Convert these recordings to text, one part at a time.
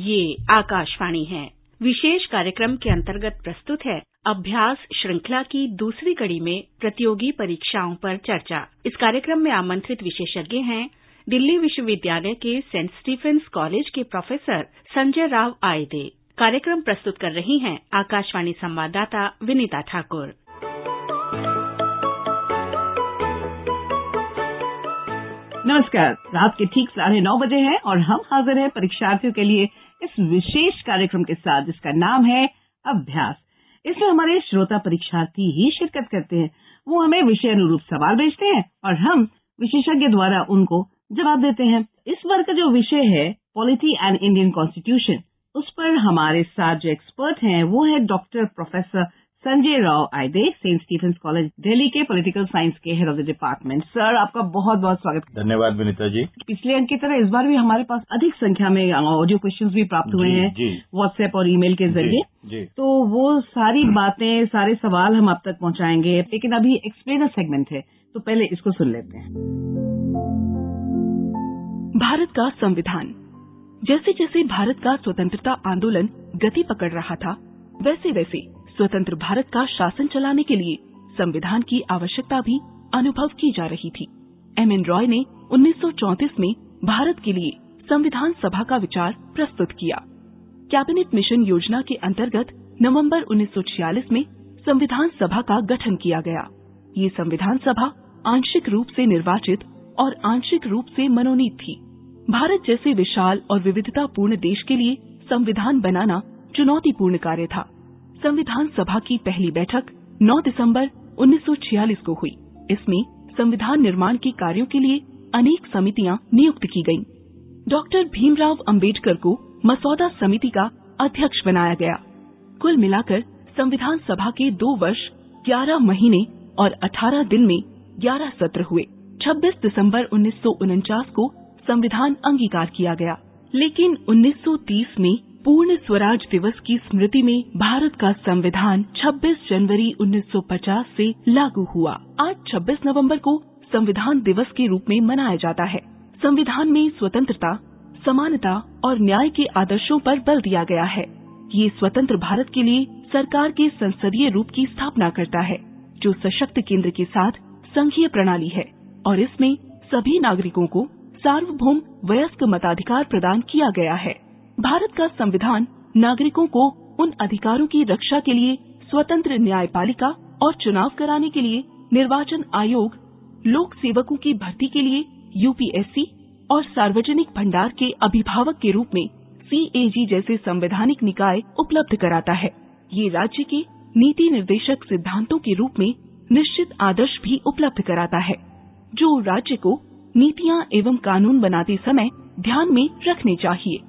ये आकाशवाणी है। विशेष कार्यक्रम के अंतर्गत प्रस्तुत है अभ्यास श्रृंखला की दूसरी कड़ी में प्रतियोगी परीक्षाओं पर चर्चा। इस कार्यक्रम में आमंत्रित विशेषज्ञ हैं दिल्ली विश्वविद्यालय के सेंट स्टीफेंस कॉलेज के प्रोफेसर संजय राव आयदे। कार्यक्रम प्रस्तुत कर रही हैं आकाशवाणी संवाददाता विनीता ठाकुर। नमस्कार, रात के ठीक 9:30 बजे हैं और हम हाजिर हैं परीक्षार्थियों के लिए इस विशेष कार्यक्रम के साथ जिसका नाम है अभ्यास। इसमें हमारे श्रोता परीक्षार्थी ही शिरकत करते हैं। वो हमें विषय अनुरूप सवाल भेजते हैं और हम विशेषज्ञ द्वारा उनको जवाब देते हैं। इस बार का जो विषय है पॉलिटी एंड इंडियन कॉन्स्टिट्यूशन, उस पर हमारे साथ जो एक्सपर्ट हैं वो है डॉक्टर प्रोफेसर संजय राव आयदे, सेंट स्टीफेंस कॉलेज दिल्ली के पॉलिटिकल साइंस के head of the department. Sir, आपका बहुत बहुत स्वागत। धन्यवाद विनीता जी। पिछले अंक की तरह इस बार भी हमारे पास अधिक संख्या में ऑडियो क्वेश्चंस भी प्राप्त हुए हैं व्हाट्सएप और ईमेल के जरिए। तो वो सारी बातें, सारे सवाल हम आप तक पहुंचाएंगे, लेकिन अभी एक्सप्लेनर सेगमेंट है तो पहले इसको सुन लेते हैं। भारत का संविधान। जैसे जैसे भारत का स्वतंत्रता आंदोलन गति पकड़ रहा था, वैसे वैसे स्वतंत्र भारत का शासन चलाने के लिए संविधान की आवश्यकता भी अनुभव की जा रही थी। एम.एन. रॉय ने 1934 में भारत के लिए संविधान सभा का विचार प्रस्तुत किया। कैबिनेट मिशन योजना के अंतर्गत नवंबर 1946 में संविधान सभा का गठन किया गया। ये संविधान सभा आंशिक रूप से निर्वाचित और आंशिक रूप से मनोनीत थी। भारत जैसे विशाल और विविधतापूर्ण देश के लिए संविधान बनाना चुनौतीपूर्ण कार्य था। संविधान सभा की पहली बैठक 9 दिसंबर 1946 को हुई। इसमें संविधान निर्माण के कार्यों के लिए अनेक समितियां नियुक्त की गईं। डॉक्टर भीमराव अंबेडकर को मसौदा समिति का अध्यक्ष बनाया गया। कुल मिलाकर संविधान सभा के 2 वर्ष 11 महीने और 18 दिन में 11 सत्र हुए। 26 दिसंबर 1949 को संविधान अंगीकार किया गया, लेकिन 1930 में पूर्ण स्वराज दिवस की स्मृति में भारत का संविधान 26 जनवरी 1950 से लागू हुआ। आज 26 नवंबर को संविधान दिवस के रूप में मनाया जाता है। संविधान में स्वतंत्रता, समानता और न्याय के आदर्शों पर बल दिया गया है। ये स्वतंत्र भारत के लिए सरकार के संसदीय रूप की स्थापना करता है, जो सशक्त केंद्र के साथ संघीय प्रणाली है, और इसमें सभी नागरिकों को सार्वभौम वयस्क मताधिकार प्रदान किया गया है। भारत का संविधान नागरिकों को उन अधिकारों की रक्षा के लिए स्वतंत्र न्यायपालिका और चुनाव कराने के लिए निर्वाचन आयोग, लोक सेवकों की भर्ती के लिए यूपीएससी और सार्वजनिक भंडार के अभिभावक के रूप में सीएजी जैसे संवैधानिक निकाय उपलब्ध कराता है। ये राज्य के नीति निर्देशक सिद्धांतों के रूप में निश्चित आदर्श भी उपलब्ध कराता है, जो राज्य को नीतियाँ एवं कानून बनाते समय ध्यान में रखने चाहिए।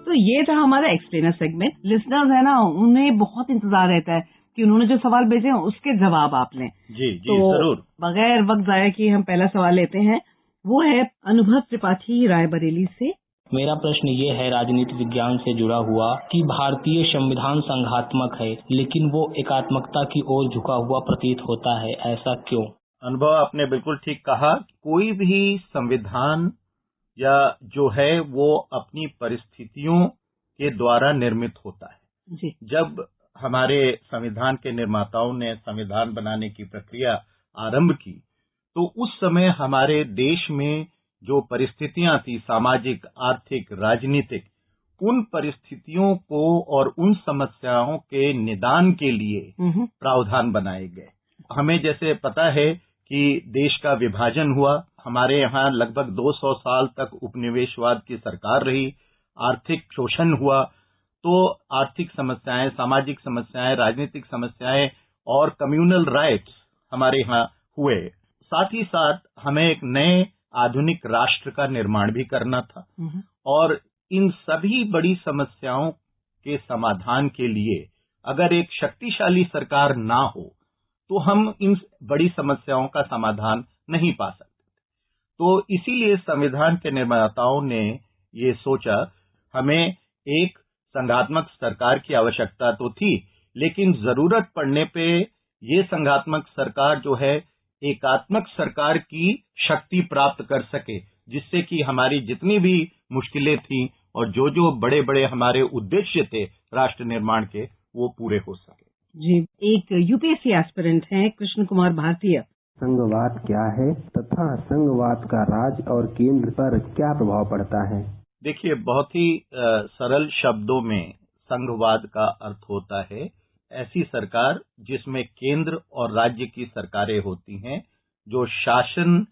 तो ये था हमारा एक्सप्लेनर सेगमेंट। लिसनर्स है ना, उन्हें बहुत इंतजार रहता है कि उन्होंने जो सवाल भेजे हैं उसके जवाब आप लें। जी तो जरूर। बगैर वक्त जाया कि हम पहला सवाल लेते हैं। वो है अनुभव त्रिपाठी रायबरेली से। मेरा प्रश्न ये है राजनीति विज्ञान से जुड़ा हुआ कि भारतीय संविधान संघात्मक है, लेकिन वो एकात्मकता की ओर झुका हुआ प्रतीत होता है, ऐसा क्यों? अनुभव, आपने बिल्कुल ठीक कहा। कोई भी संविधान या जो है वो अपनी परिस्थितियों के द्वारा निर्मित होता है। जी। जब हमारे संविधान के निर्माताओं ने संविधान बनाने की प्रक्रिया आरंभ की, तो उस समय हमारे देश में जो परिस्थितियां थी, सामाजिक, आर्थिक, राजनीतिक, उन परिस्थितियों को और उन समस्याओं के निदान के लिए प्रावधान बनाए गए। हमें जैसे पता है कि देश का विभाजन हुआ, हमारे यहाँ लगभग 200 साल तक उपनिवेशवाद की सरकार रही, आर्थिक शोषण हुआ, तो आर्थिक समस्याएं, सामाजिक समस्याएं, राजनीतिक समस्याएं और कम्युनल राइट्स हमारे यहाँ हुए। साथ ही साथ हमें एक नए आधुनिक राष्ट्र का निर्माण भी करना था, और इन सभी बड़ी समस्याओं के समाधान के लिए अगर एक शक्तिशाली सरकार ना हो तो हम इन बड़ी समस्याओं का समाधान नहीं पा सकते। तो इसीलिए संविधान के निर्माताओं ने ये सोचा, हमें एक संघात्मक सरकार की आवश्यकता तो थी, लेकिन जरूरत पड़ने पे ये संघात्मक सरकार जो है एकात्मक सरकार की शक्ति प्राप्त कर सके, जिससे कि हमारी जितनी भी मुश्किलें थी और जो बड़े बड़े हमारे उद्देश्य थे राष्ट्र निर्माण के, वो पूरे हो सके। जी, एक यूपीएससी एस्पिरेंट हैं कृष्ण कुमार भारतीय। संघवाद क्या है तथा संघवाद का राज्य और केंद्र पर क्या प्रभाव पड़ता है? देखिए, बहुत ही सरल शब्दों में संघवाद का अर्थ होता है ऐसी सरकार जिसमें केंद्र और राज्य की सरकारें होती हैं, जो शासन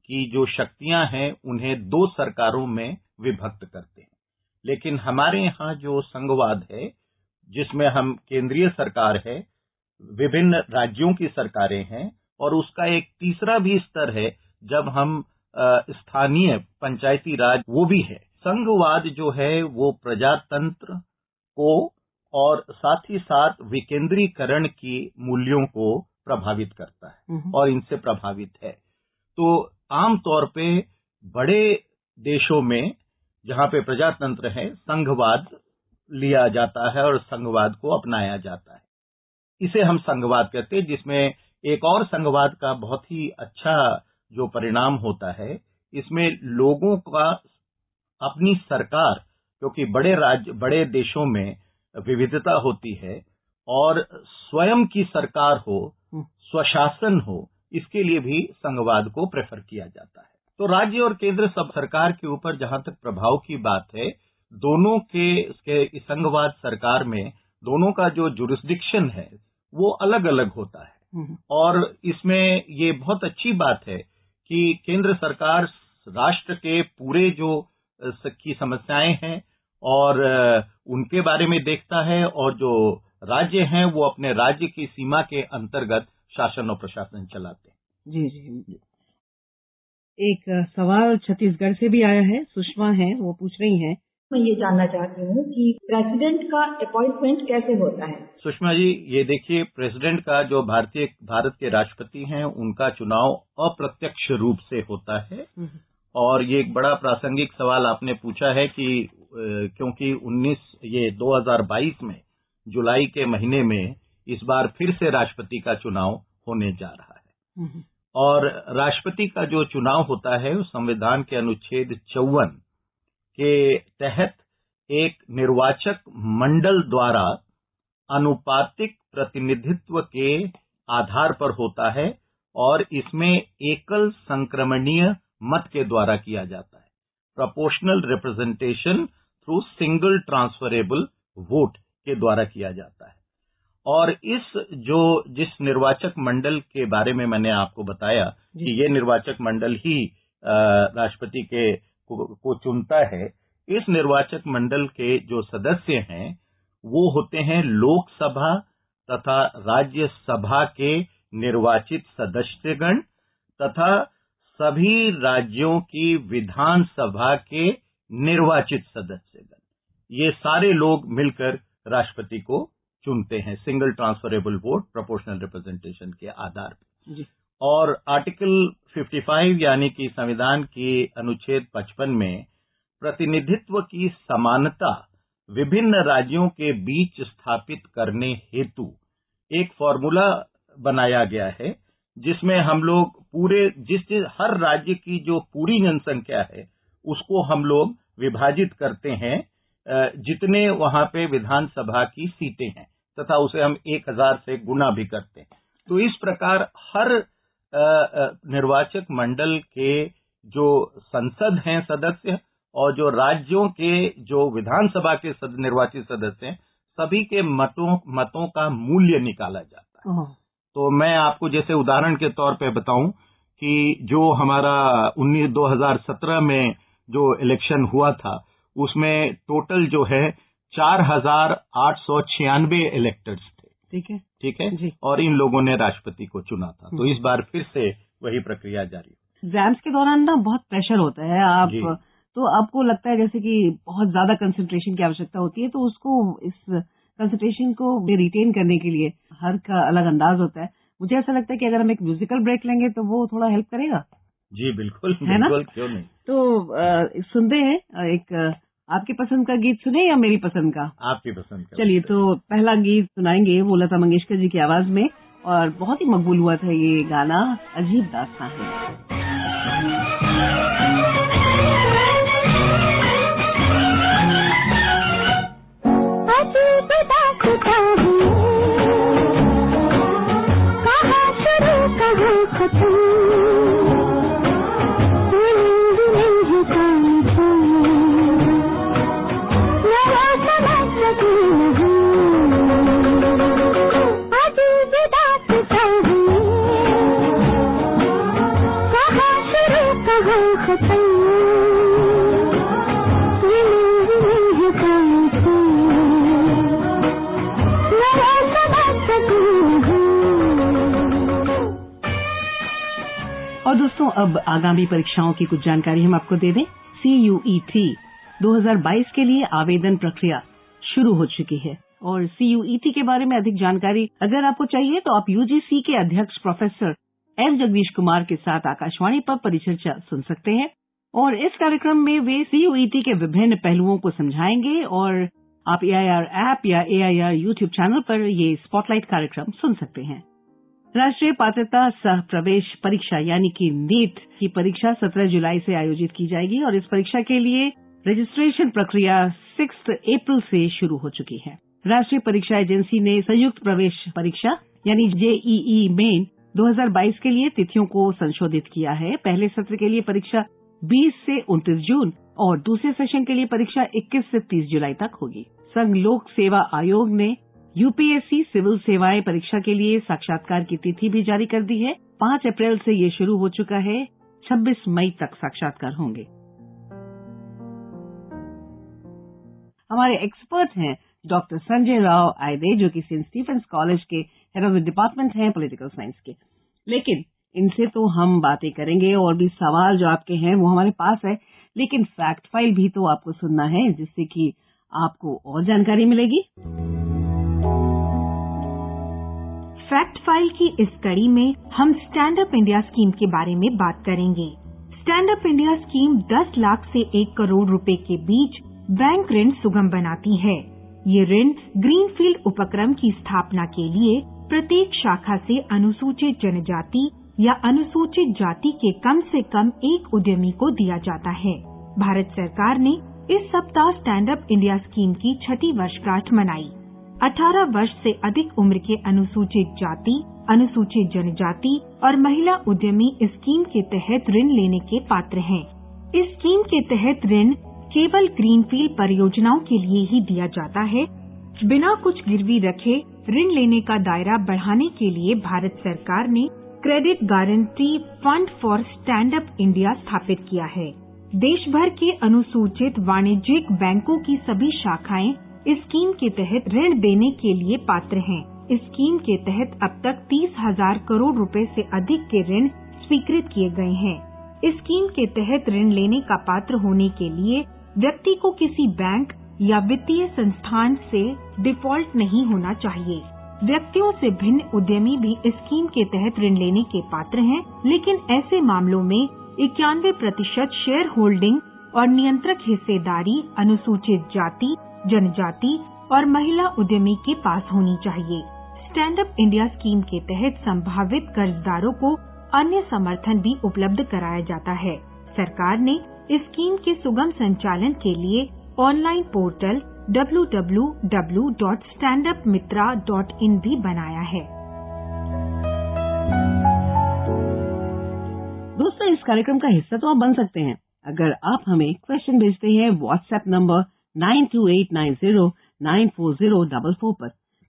की जो शक्तियां हैं उन्हें दो सरकारों में विभक्त करते हैं। लेकिन हमारे यहाँ जो संघवाद है, जिसमें हम केंद्रीय सरकार है, विभिन्न राज्यों की सरकारें हैं, और उसका एक तीसरा भी स्तर है जब हम स्थानीय पंचायती राज, वो भी है। संघवाद जो है वो प्रजातंत्र को और साथ ही साथ विकेंद्रीकरण की मूल्यों को प्रभावित करता है और इनसे प्रभावित है। तो आमतौर पे बड़े देशों में जहां पे प्रजातंत्र है, संघवाद लिया जाता है और संघवाद को अपनाया जाता है। इसे हम संघवाद कहते हैं, जिसमें एक और संघवाद का बहुत ही अच्छा जो परिणाम होता है, इसमें लोगों का अपनी सरकार, क्योंकि बड़े देशों में विविधता होती है और स्वयं की सरकार हो, स्वशासन हो, इसके लिए भी संघवाद को प्रेफर किया जाता है। तो राज्य और केंद्र सब सरकार के ऊपर जहां तक प्रभाव की बात है, दोनों के संघवाद सरकार में दोनों का जो जुरिस्डिक्शन है वो अलग अलग होता है। और इसमें ये बहुत अच्छी बात है कि केंद्र सरकार राष्ट्र के पूरे जो की समस्याएं हैं और उनके बारे में देखता है, और जो राज्य हैं वो अपने राज्य की सीमा के अंतर्गत शासन और प्रशासन चलाते हैं। जी जी जी। एक सवाल छत्तीसगढ़ से भी आया है, सुषमा है, वो पूछ रही हैं। मैं ये जानना चाहती हूँ कि प्रेसिडेंट का अपॉइंटमेंट कैसे होता है? सुषमा जी, ये देखिए, प्रेसिडेंट का जो भारत के राष्ट्रपति हैं उनका चुनाव अप्रत्यक्ष रूप से होता है। और ये एक बड़ा प्रासंगिक सवाल आपने पूछा है कि क्योंकि 2022 में जुलाई के महीने में इस बार फिर से राष्ट्रपति का चुनाव होने जा रहा है। और राष्ट्रपति का जो चुनाव होता है उस संविधान के अनुच्छेद 54 के तहत एक निर्वाचक मंडल द्वारा अनुपातिक प्रतिनिधित्व के आधार पर होता है, और इसमें एकल संक्रमणीय मत के द्वारा किया जाता है। Proportional representation through single transferable vote के द्वारा किया जाता है। और जिस निर्वाचक मंडल के बारे में मैंने आपको बताया कि ये निर्वाचक मंडल ही राष्ट्रपति को चुनता है, इस निर्वाचक मंडल के जो सदस्य हैं वो होते हैं लोकसभा तथा राज्यसभा के निर्वाचित सदस्यगण तथा सभी राज्यों की विधानसभा के निर्वाचित सदस्यगण। ये सारे लोग मिलकर राष्ट्रपति को चुनते हैं single transferable vote proportional representation के आधार पर। और आर्टिकल 55 यानी कि संविधान के अनुच्छेद 55 में प्रतिनिधित्व की समानता विभिन्न राज्यों के बीच स्थापित करने हेतु एक फॉर्मूला बनाया गया है, जिसमें हम लोग हर राज्य की जो पूरी जनसंख्या है उसको हम लोग विभाजित करते हैं जितने वहां पे विधानसभा की सीटें हैं, तथा उसे हम 1000 से गुना भी करते हैं। तो इस प्रकार हर निर्वाचक मंडल के जो संसद हैं सदस्य और जो राज्यों के जो विधानसभा के निर्वाचित सदस्य हैं, सभी के मतों का मूल्य निकाला जाता है। तो मैं आपको जैसे उदाहरण के तौर पे बताऊं कि जो हमारा 2017 में जो इलेक्शन हुआ था उसमें टोटल जो है 4896 इलेक्टर्स थे। ठीक है जी। और इन लोगों ने राष्ट्रपति को चुना था। तो इस बार फिर से वही प्रक्रिया जारी है। एग्जाम्स के दौरान ना बहुत प्रेशर होता है, तो आपको लगता है जैसे कि बहुत ज्यादा कंसंट्रेशन की आवश्यकता होती है, तो उसको इस कंसंट्रेशन को रिटेन करने के लिए हर का अलग अंदाज होता है। मुझे ऐसा लगता है कि अगर हम एक म्यूजिकल ब्रेक लेंगे तो वो थोड़ा हेल्प करेगा। जी बिल्कुल, है ना? क्यों नहीं। तो सुनते हैं, एक आपकी पसंद का गीत सुने या मेरी पसंद का? आपकी पसंद का। चलिए, तो पहला गीत सुनाएंगे वो लता मंगेशकर जी की आवाज में, और बहुत ही मकबूल हुआ था ये गाना, अजीब दास्तां है। अब आगामी परीक्षाओं की कुछ जानकारी हम आपको दे दें। CUET 2022 के लिए आवेदन प्रक्रिया शुरू हो चुकी है और CUET के बारे में अधिक जानकारी अगर आपको चाहिए तो आप UGC के अध्यक्ष प्रोफेसर एल जगदीश कुमार के साथ आकाशवाणी पर परिचर्चा सुन सकते हैं और इस कार्यक्रम में वे CUET के विभिन्न पहलुओं को समझाएंगे और आप AIR ऐप या AIR YouTube चैनल पर ये स्पॉटलाइट कार्यक्रम सुन सकते हैं। राष्ट्रीय पात्रता सह प्रवेश परीक्षा यानी कि नीट की परीक्षा 17 जुलाई से आयोजित की जाएगी और इस परीक्षा के लिए रजिस्ट्रेशन प्रक्रिया 6 अप्रैल से शुरू हो चुकी है। राष्ट्रीय परीक्षा एजेंसी ने संयुक्त प्रवेश परीक्षा यानी JEE मेन 2022 के लिए तिथियों को संशोधित किया है। पहले सत्र के लिए परीक्षा 20 से 29 जून और दूसरे सेशन के लिए परीक्षा 21 से 30 जुलाई तक होगी। संघ लोक सेवा आयोग ने UPSC सिविल सेवाएं परीक्षा के लिए साक्षात्कार की तिथि भी जारी कर दी है। 5 अप्रैल से ये शुरू हो चुका है। 26 मई तक साक्षात्कार होंगे। हमारे एक्सपर्ट हैं डॉक्टर संजय राव आयदे जो कि सेंट स्टीफेंस कॉलेज के हेड ऑफ द डिपार्टमेंट हैं पॉलिटिकल साइंस के। लेकिन इनसे तो हम बातें करेंगे और भी सवाल जो आपके हैं वो हमारे पास है, लेकिन फैक्ट फाइल भी तो आपको सुनना है जिससे कि आपको और जानकारी मिलेगी। फैक्ट फाइल की इस कड़ी में हम स्टैंड अप इंडिया स्कीम के बारे में बात करेंगे। Stand up India scheme 10 lakh से 1 करोड़ रुपए के बीच बैंक ऋण सुगम बनाती है। ये ऋण ग्रीनफील्ड उपक्रम की स्थापना के लिए प्रत्येक शाखा से अनुसूचित जनजाति या अनुसूचित जाति के कम से कम एक उद्यमी को दिया जाता है। भारत सरकार ने इस सप्ताह स्टैंड अप इंडिया स्कीम की 6ठी वर्षगांठ मनाई। 18 वर्ष से अधिक उम्र के अनुसूचित जाति, अनुसूचित जनजाति और महिला उद्यमी इस स्कीम के तहत ऋण लेने के पात्र हैं। इस स्कीम के तहत ऋण केवल ग्रीनफील्ड परियोजनाओं के लिए ही दिया जाता है। बिना कुछ गिरवी रखे ऋण लेने का दायरा बढ़ाने के लिए भारत सरकार ने credit guarantee fund for stand up India स्थापित किया है। देश भर के अनुसूचित वाणिज्यिक बैंकों की सभी शाखाएं इस स्कीम के तहत ऋण देने के लिए पात्र हैं। इस स्कीम के तहत अब तक 30,000 करोड़ रुपए से अधिक के ऋण स्वीकृत किए गए हैं। इस स्कीम के तहत ऋण लेने का पात्र होने के लिए व्यक्ति को किसी बैंक या वित्तीय संस्थान से डिफॉल्ट नहीं होना चाहिए। व्यक्तियों से भिन्न उद्यमी भी इस स्कीम के तहत ऋण लेने के पात्र हैं, लेकिन ऐसे मामलों में 91% शेयर होल्डिंग और नियंत्रक हिस्सेदारी अनुसूचित जाति, जनजाति और महिला उद्यमी के पास होनी चाहिए। स्टैंड अप इंडिया स्कीम के तहत संभावित कर्जदारों को अन्य समर्थन भी उपलब्ध कराया जाता है। सरकार ने इस स्कीम के सुगम संचालन के लिए ऑनलाइन पोर्टल www.standupmitra.in भी बनाया है। दोस्तों, इस कार्यक्रम का हिस्सा तो आप बन सकते हैं अगर आप हमें क्वेश्चन भेजते हैं व्हाट्सएप नंबर 9289094044 पर।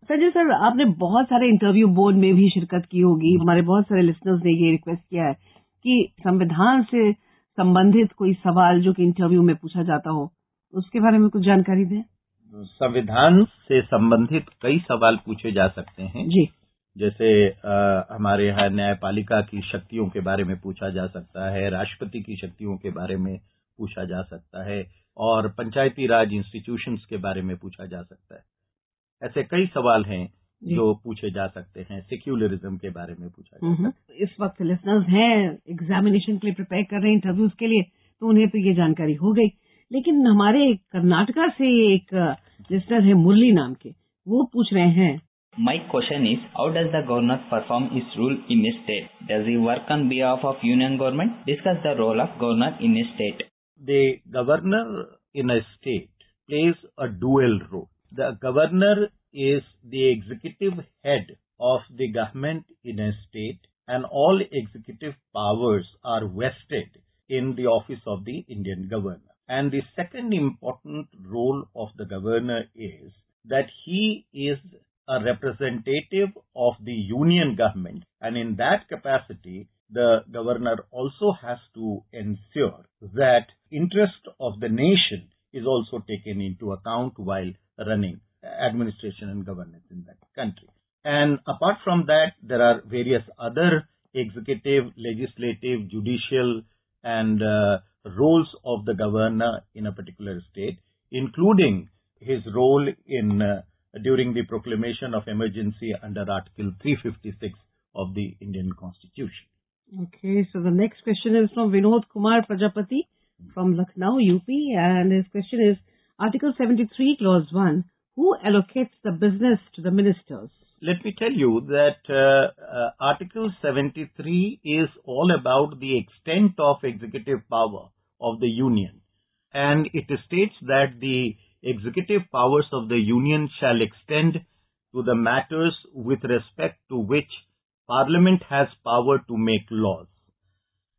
संजय सर, आपने बहुत सारे इंटरव्यू बोर्ड में भी शिरकत की होगी। हमारे बहुत सारे लिसनर्स ने ये रिक्वेस्ट किया है कि संविधान से संबंधित कोई सवाल जो कि इंटरव्यू में पूछा जाता हो, उसके बारे में कुछ जानकारी दें। संविधान से संबंधित कई सवाल पूछे जा सकते हैं जी। जैसे हमारे यहाँ न्यायपालिका की शक्तियों के बारे में पूछा जा सकता है, राष्ट्रपति की शक्तियों के बारे में पूछा जा सकता है और पंचायती राज इंस्टीट्यूशंस के बारे में पूछा जा सकता है। ऐसे कई सवाल हैं जो पूछे जा सकते हैं। सेक्युलरिज्म के बारे में पूछा जा सकता है। इस वक्त लिसनर्स हैं एग्जामिनेशन के लिए प्रिपेयर कर रहे हैं, इंटरव्यूज के लिए, तो उन्हें तो ये जानकारी हो गई। लेकिन हमारे कर्नाटका से एक लिसनर है मुरली नाम के, वो पूछ रहे हैं, My question is, how does the governor perform his role in a state? Does he work on behalf of union government? Discuss the role of governor in a state. The governor in a state plays a dual role. The governor is the executive head of the government in a state, and all executive powers are vested in the office of the Indian governor. And the second important role of the governor is that he is a representative of the union government, and in that capacity the governor also has to ensure that interest of the nation is also taken into account while running administration and governance in that country. And apart from that, there are various other executive, legislative, judicial, and roles of the governor in a particular state, including his role in during the proclamation of emergency under Article 356 of the Indian Constitution. Okay, so the next question is from Vinod Kumar Prajapati from Lucknow, UP, and his question is Article 73, Clause 1. Who allocates the business to the ministers? Let me tell you that Article 73 is all about the extent of executive power of the Union, and it states that the executive powers of the Union shall extend to the matters with respect to which Parliament has power to make laws.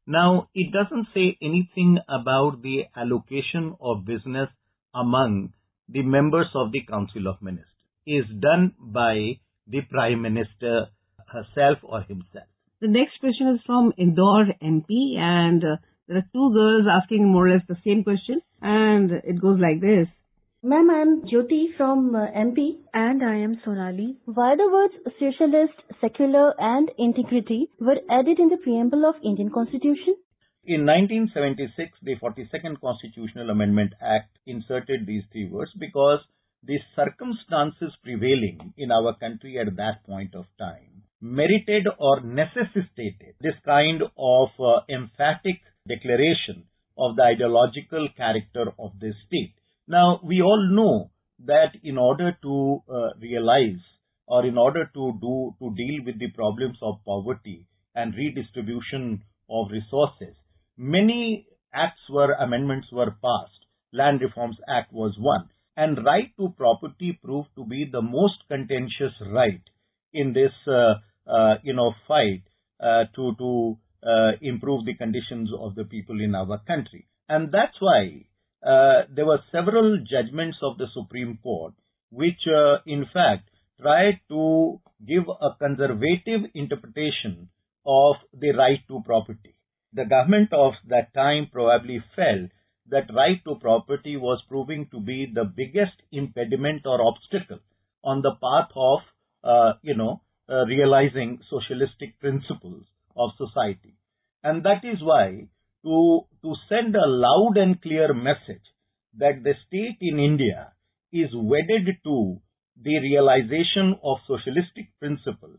Now, it doesn't say anything about the allocation of business among the members of the Council of Ministers. It is done by the Prime Minister herself or himself. The next question is from Indore MP, and there are two girls asking more or less the same question, and it goes like this. Ma'am, I am Jyoti from MP. And I am Sonali. Why the words socialist, secular and integrity were added in the preamble of Indian Constitution? In 1976, the 42nd Constitutional Amendment Act inserted these three words because the circumstances prevailing in our country at that point of time merited or necessitated this kind of emphatic declaration of the ideological character of the state. Now, we all know that in order to realize or in order to deal with the problems of poverty and redistribution of resources, many amendments were passed. Land Reforms Act was one. And right to property proved to be the most contentious right in this, fight to improve the conditions of the people in our country. And that's why there were several judgments of the Supreme Court which, in fact, tried to give a conservative interpretation of the right to property. The government of that time probably felt that right to property was proving to be the biggest impediment or obstacle on the path of, realizing socialistic principles of society. And that is why to send a loud and clear message that the state in India is wedded to the realization of socialistic principles,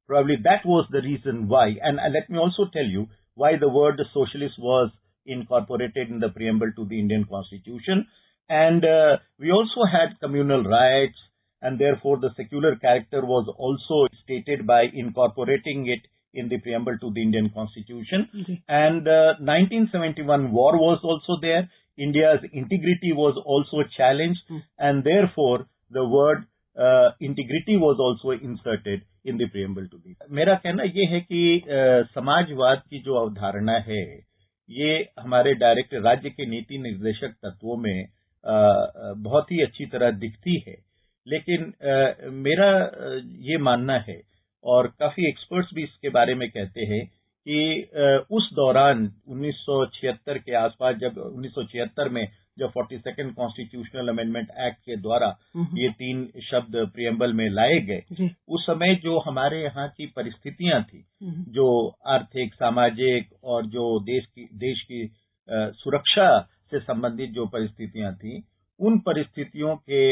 probably that was the reason why. And let me also tell you why the word socialist was incorporated in the preamble to the Indian Constitution. And we also had communal rights, and therefore the secular character was also stated by incorporating it in the preamble to the Indian Constitution. Okay. And 1971 war was also there. India's integrity was also challenged, and therefore the word integrity was also inserted in the preamble to this. मेरा कहना ये है कि समाजवाद की जो अवधारणा है ये हमारे डायरेक्ट राज्य के नीति निर्देशक तत्वों में बहुत ही अच्छी तरह दिखती है, लेकिन मेरा ये मानना है और काफी एक्सपर्ट्स भी इसके बारे में कहते हैं कि उस दौरान 1976 के आसपास, जब 1976 में जब 42nd कॉन्स्टिट्यूशनल अमेंडमेंट एक्ट के द्वारा ये तीन शब्द प्रियम्बल में लाए गए, उस समय जो हमारे यहाँ की परिस्थितियां थी, जो आर्थिक, सामाजिक और जो देश की सुरक्षा से संबंधित जो परिस्थितियां थी, उन परिस्थितियों के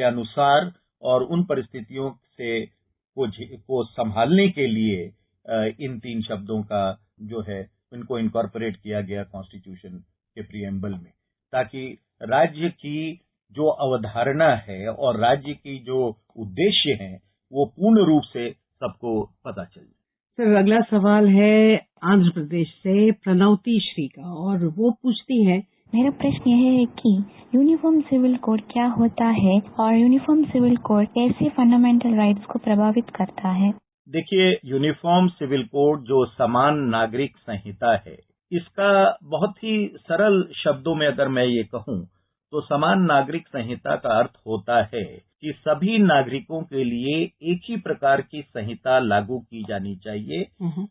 अनुसार और उन परिस्थितियों से को संभालने के लिए इन तीन शब्दों का जो है इनको इनकॉर्पोरेट किया गया कॉन्स्टिट्यूशन के प्रियम्बल में, ताकि राज्य की जो अवधारणा है और राज्य की जो उद्देश्य हैं वो पूर्ण रूप से सबको पता चल जाए। सर, अगला सवाल है आंध्र प्रदेश से प्रणवती श्री का, और वो पूछती है, मेरा प्रश्न यह है कि यूनिफॉर्म सिविल कोड क्या होता है और यूनिफॉर्म सिविल कोड कैसे फंडामेंटल राइट्स को प्रभावित करता है? देखिए, यूनिफॉर्म सिविल कोड जो समान नागरिक संहिता है, इसका बहुत ही सरल शब्दों में अगर मैं ये कहूँ तो समान नागरिक संहिता का अर्थ होता है कि सभी नागरिकों के लिए एक ही प्रकार की संहिता लागू की जानी चाहिए,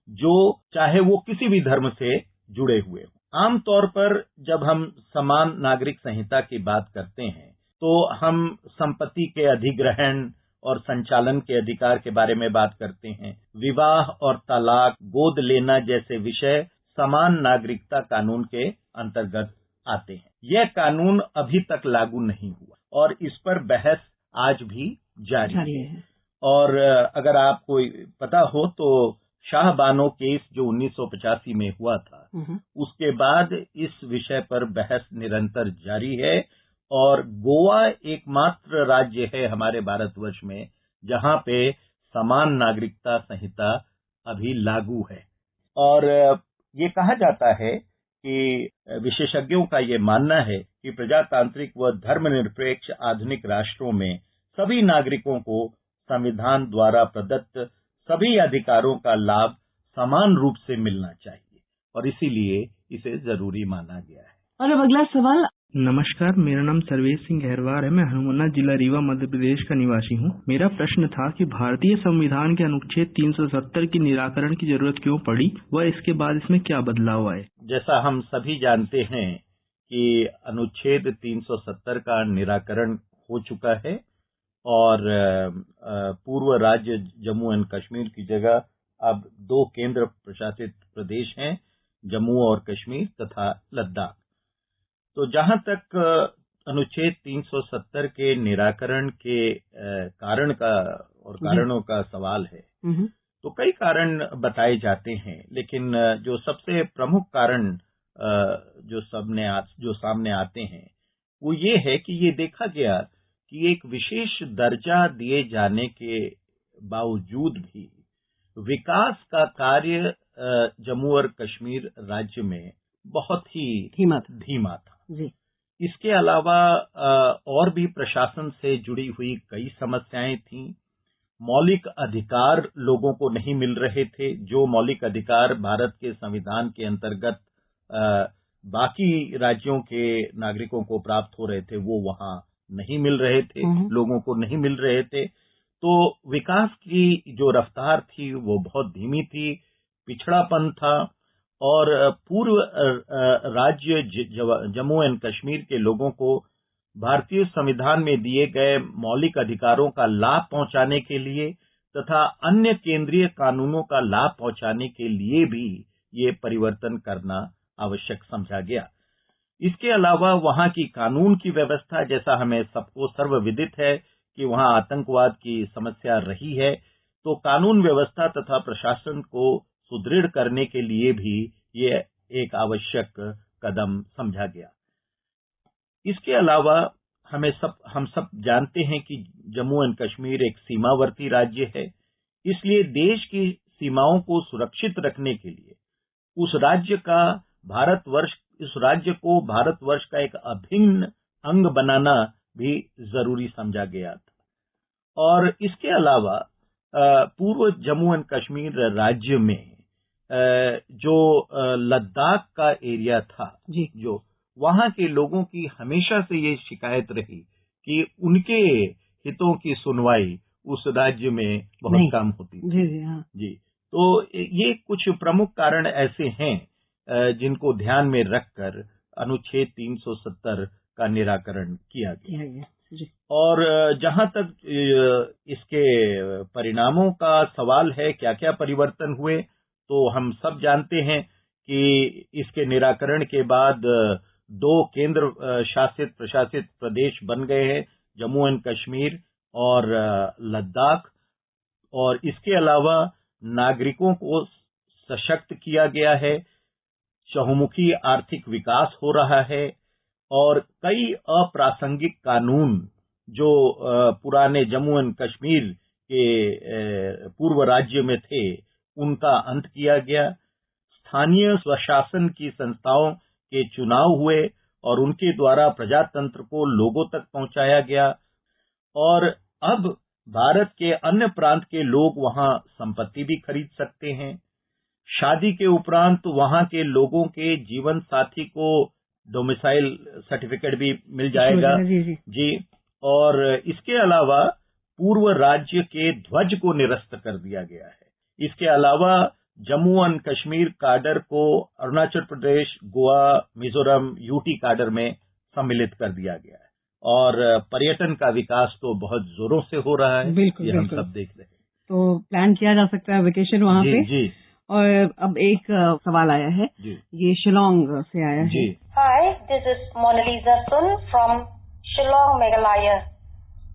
जो चाहे वो किसी भी धर्म से जुड़े हुए हों। आमतौर पर जब हम समान नागरिक संहिता की बात करते हैं तो हम संपत्ति के अधिग्रहण और संचालन के अधिकार के बारे में बात करते हैं। विवाह और तलाक, गोद लेना जैसे विषय समान नागरिकता कानून के अंतर्गत आते हैं। यह कानून अभी तक लागू नहीं हुआ और इस पर बहस आज भी जारी है। और अगर आपको पता हो तो शाहबानो केस जो 1985 में हुआ था, उसके बाद इस विषय पर बहस निरंतर जारी है और गोवा एकमात्र राज्य है हमारे भारतवर्ष में जहां पे समान नागरिकता संहिता अभी लागू है। और ये कहा जाता है कि विशेषज्ञों का ये मानना है कि प्रजातांत्रिक व धर्मनिरपेक्ष आधुनिक राष्ट्रों में सभी नागरिकों को संविधान द्वारा प्रदत्त सभी अधिकारों का लाभ समान रूप से मिलना चाहिए और इसीलिए इसे जरूरी माना गया है। और अब अगला सवाल। नमस्कार, मेरा नाम सर्वेश सिंह गहरवार है। मैं हनुमाना जिला रीवा मध्य प्रदेश का निवासी हूँ। मेरा प्रश्न था कि भारतीय संविधान के अनुच्छेद 370 की निराकरण की जरूरत क्यों पड़ी व इसके बाद इसमें क्या बदलाव आए? जैसा हम सभी जानते हैं कि अनुच्छेद 370 का निराकरण हो चुका है और पूर्व राज्य जम्मू एंड कश्मीर की जगह अब 2 केंद्र प्रशासित प्रदेश हैं, जम्मू और कश्मीर तथा लद्दाख। तो जहां तक अनुच्छेद 370 के निराकरण के कारणों का सवाल है, तो कई कारण बताए जाते हैं, लेकिन जो सबसे प्रमुख कारण जो सामने आते हैं वो ये है कि ये देखा गया कि एक विशेष दर्जा दिए जाने के बावजूद भी विकास का कार्य जम्मू और कश्मीर राज्य में बहुत ही धीमा था। जी। इसके अलावा और भी प्रशासन से जुड़ी हुई कई समस्याएं थीं। मौलिक अधिकार लोगों को नहीं मिल रहे थे। जो मौलिक अधिकार भारत के संविधान के अंतर्गत बाकी राज्यों के नागरिकों को प्राप्त हो रहे थे वो वहां नहीं मिल रहे थे, लोगों को नहीं मिल रहे थे। तो विकास की जो रफ्तार थी वो बहुत धीमी थी, पिछड़ापन था और पूर्व राज्य जम्मू एंड कश्मीर के लोगों को भारतीय संविधान में दिए गए मौलिक अधिकारों का लाभ पहुंचाने के लिए तथा अन्य केंद्रीय कानूनों का लाभ पहुंचाने के लिए भी ये परिवर्तन करना आवश्यक समझा गया। इसके अलावा वहां की कानून की व्यवस्था, जैसा हमें सबको सर्वविदित है कि वहां आतंकवाद की समस्या रही है, तो कानून व्यवस्था तथा प्रशासन को सुदृढ़ करने के लिए भी ये एक आवश्यक कदम समझा गया। इसके अलावा हम सब जानते हैं कि जम्मू एंड कश्मीर एक सीमावर्ती राज्य है, इसलिए देश की सीमाओं को सुरक्षित रखने के लिए उस राज्य को भारतवर्ष का एक अभिन्न अंग बनाना भी जरूरी समझा गया था। और इसके अलावा पूर्व जम्मू एंड कश्मीर राज्य में जो लद्दाख का एरिया था, जो वहां के लोगों की हमेशा से ये शिकायत रही कि उनके हितों की सुनवाई उस राज्य में बहुत कम होती थी। जी। तो ये कुछ प्रमुख कारण ऐसे हैं जिनको ध्यान में रखकर अनुच्छेद 370 का निराकरण किया गया। और जहां तक इसके परिणामों का सवाल है, क्या क्या परिवर्तन हुए, तो हम सब जानते हैं कि इसके निराकरण के बाद 2 केंद्र शासित प्रशासित प्रदेश बन गए हैं, जम्मू एंड कश्मीर और लद्दाख। और इसके अलावा नागरिकों को सशक्त किया गया है, चहुमुखी आर्थिक विकास हो रहा है और कई अप्रासंगिक कानून जो पुराने जम्मू एंड कश्मीर के पूर्व राज्य में थे उनका अंत किया गया। स्थानीय स्वशासन की संस्थाओं के चुनाव हुए और उनके द्वारा प्रजातंत्र को लोगों तक पहुंचाया गया और अब भारत के अन्य प्रांत के लोग वहां संपत्ति भी खरीद सकते हैं। शादी के उपरांत वहां के लोगों के जीवन साथी को डोमिसाइल सर्टिफिकेट भी मिल जाएगा। जी। और इसके अलावा पूर्व राज्य के ध्वज को निरस्त कर दिया गया है। इसके अलावा जम्मू एंड कश्मीर काडर को अरुणाचल प्रदेश, गोवा, मिजोरम, यूटी काडर में सम्मिलित कर दिया गया है। और पर्यटन का विकास तो बहुत जोरों से हो रहा है। बिल्कुल, ये हम बिल्कुल। सब देख रहे हैं। तो प्लान किया जा सकता है वेकेशन वहाँ पे। जी। और अब एक सवाल आया है जी। ये शिलोंग से आया है। Hi, this is Monalisa Sun from Shillong, Meghalaya.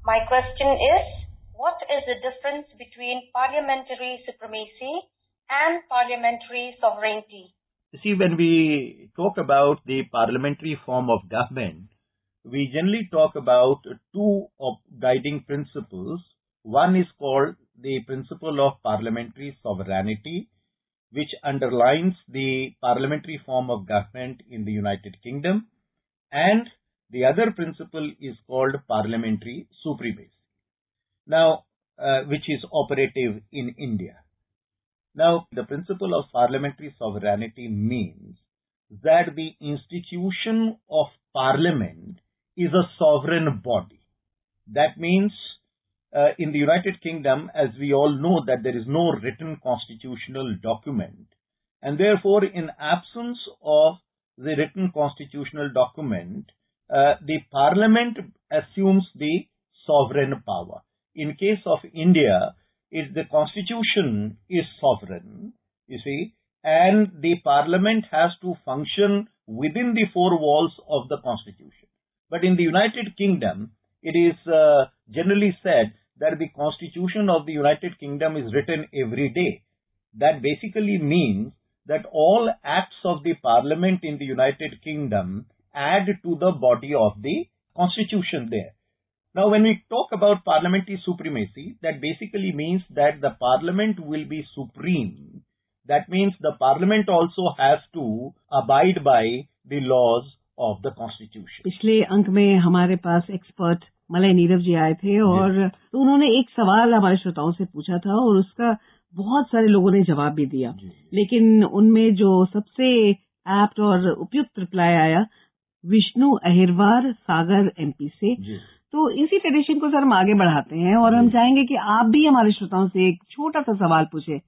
My question is, what is the difference between parliamentary supremacy and parliamentary sovereignty? See, when we talk about the parliamentary form of government, we generally talk about two guiding principles. One is called the principle of parliamentary sovereignty, which underlines the parliamentary form of government in the United Kingdom, and the other principle is called parliamentary supremacy. Now, which is operative in India. Now, the principle of parliamentary sovereignty means that the institution of parliament is a sovereign body. That means in the United Kingdom, as we all know, that there is no written constitutional document, and therefore in absence of the written constitutional document, the parliament assumes the sovereign power. In case of India, the constitution is sovereign, you see, and the parliament has to function within the four walls of the constitution. But in the United Kingdom, it is generally said that the Constitution of the United Kingdom is written every day. That basically means that all acts of the Parliament in the United Kingdom add to the body of the Constitution there. Now, when we talk about parliamentary supremacy, that basically means that the Parliament will be supreme. That means the Parliament also has to abide by the laws of the Constitution. पिछले अंक में हमारे पास expert Malay Nirav जी आए थे और तो उन्होंने एक सवाल हमारे श्रोताओं से पूछा था और उसका बहुत सारे लोगों ने जवाब भी दिया, लेकिन उनमें जो सबसे एप्ट और उपयुक्त रिप्लाई आया विष्णु अहिरवार सागर एमपी से। तो इसी ट्रेडिशन को सर हम आगे बढ़ाते हैं और हम चाहेंगे कि आप भी हमारे श्रोताओं से एक छोटा सा सवाल पूछे।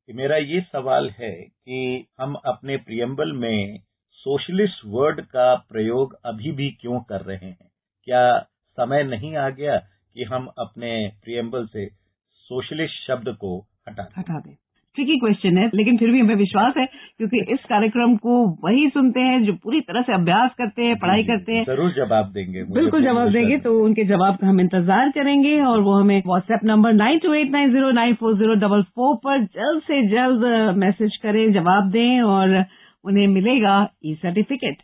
मेरा ये सवाल है कि हम अपने प्रियम्बल में सोशलिस्ट वर्ड का प्रयोग अभी भी क्यों कर रहे हैं? क्या समय नहीं आ गया कि हम अपने प्रियम्बल से सोशलिस्ट शब्द को हटा दें? ट्रिकी क्वेश्चन है, लेकिन फिर भी हमें विश्वास है क्योंकि इस कार्यक्रम को वही सुनते हैं जो पूरी तरह से अभ्यास करते हैं, पढ़ाई करते हैं। जरूर जवाब देंगे, बिल्कुल जवाब देंगे। तो उनके जवाब का हम इंतजार करेंगे और वो हमें व्हाट्सएप नंबर 9289094044 पर जल्द से जल्द मैसेज करें, जवाब दें और उन्हें मिलेगा ई सर्टिफिकेट।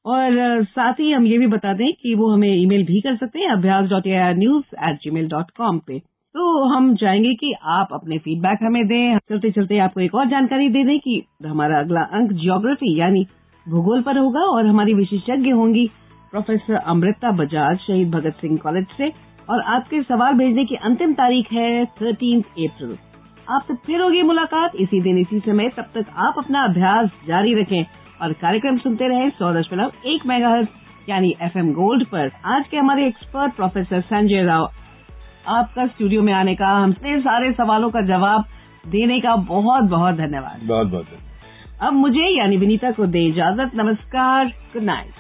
और साथ ही हम ये भी बता दें कि वो हमें ईमेल भी कर सकते हैं abhyas.airnews@gmail.com पे। तो हम चाहेंगे कि आप अपने फीडबैक हमें दें। चलते चलते आपको एक और जानकारी दे दें कि हमारा अगला अंक ज्योग्राफी यानी भूगोल पर होगा और हमारी विशेषज्ञ होंगी प्रोफेसर अमृता बजाज शहीद भगत सिंह कॉलेज से। और आपके सवाल भेजने की अंतिम तारीख है 13 अप्रैल। आपसे फिर होगी मुलाकात इसी दिन इसी समय। तब तक आप अपना अभ्यास जारी रखें और कार्यक्रम सुनते रहें 100.1 मेगाहर्ट्ज यानी FM गोल्ड पर। आज के हमारे एक्सपर्ट प्रोफेसर संजय राव, आपका स्टूडियो में आने का, हमसे सारे सवालों का जवाब देने का बहुत बहुत धन्यवाद। बहुत बहुत धन्यवाद। अब मुझे यानी विनीता को दे इजाजत। नमस्कार, गुड नाइट।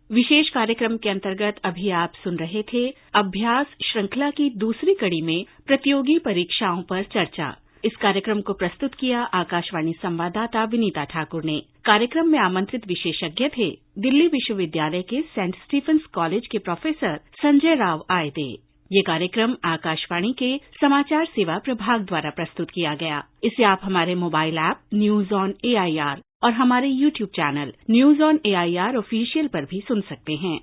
विशेष कार्यक्रम के अंतर्गत अभी आप सुन रहे थे अभ्यास श्रृंखला की दूसरी कड़ी में प्रतियोगी परीक्षाओं पर चर्चा। इस कार्यक्रम को प्रस्तुत किया आकाशवाणी संवाददाता विनीता ठाकुर ने। कार्यक्रम में आमंत्रित विशेषज्ञ थे दिल्ली विश्वविद्यालय के सेंट स्टीफेंस कॉलेज के प्रोफेसर संजय राव आयदे। ये कार्यक्रम आकाशवाणी के समाचार सेवा प्रभाग द्वारा प्रस्तुत किया गया। इसे आप हमारे mobile app news on AIR और हमारे YouTube channel news on AIR official पर भी सुन सकते हैं।